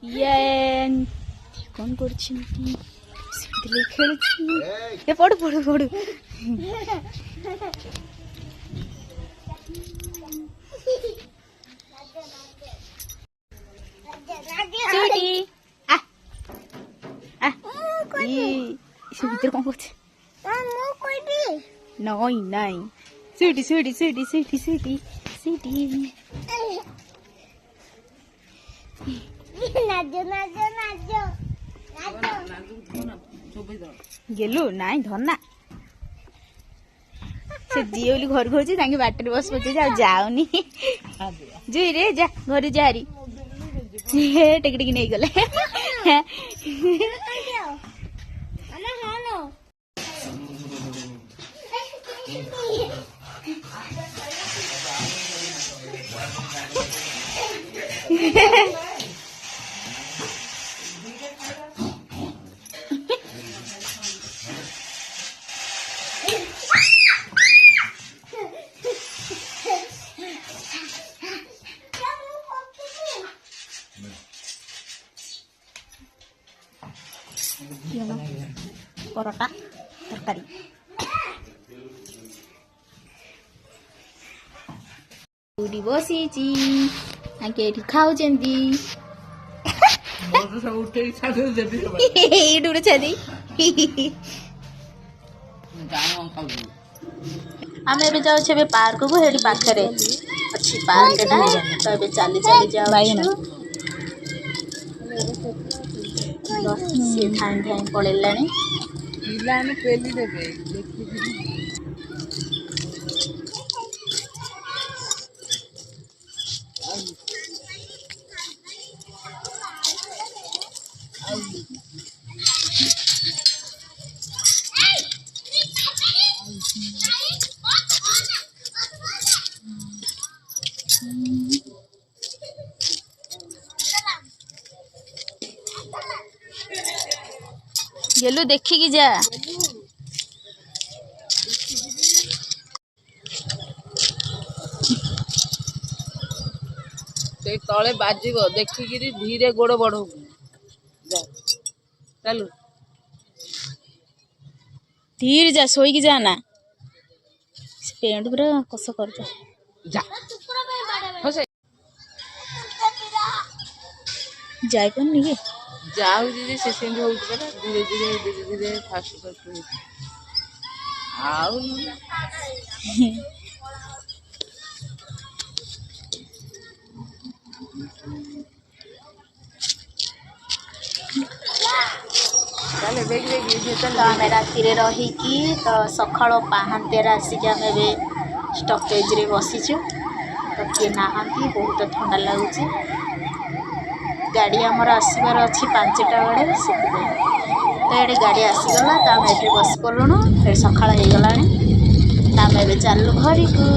ये कौन कर पड़ू पड़ू पड़ू भर कौन कर नई नाई स्वीटी स्वीटी स्वीटी स्वीटी स्वीटी स्वीटी गेलु नाई धरना से जी बोली घर को बाटर बस पचे जाऊनी जुई रे जा घर जारी टेक टेक नहीं गले परोटा तरकारी उड़ी बसी आके खाऊ जंदी डुड़े छादी आम ए जाऊे पार्क को हेटी पाखे अच्छी पार्क तो ए चली चली जाओ सी धाई धाई पड़ेला गेलु देखिकी जा तले बाजिब देखिकी धीरे गोड़ बढ़ चलू धीरे जा सोईकी जाना पेंट पूरा कस कर जाई पानी के जाऊ से सेंड हो धीरे धीरे धीरे धीरे फास्ट फास्ट आउ तो आम राति रही तो सका पाहांतर आसिक आम स्टपेज रे बसीचु तो किए नहांती बहुत ठंडा लगुच गाड़ी आमर आसबार अच्छी 5टा बेड़े से तो ये गाड़ी आसीगला तो आम ये बस पड़ुण फिर सका हो गला आम ए चलु घर को।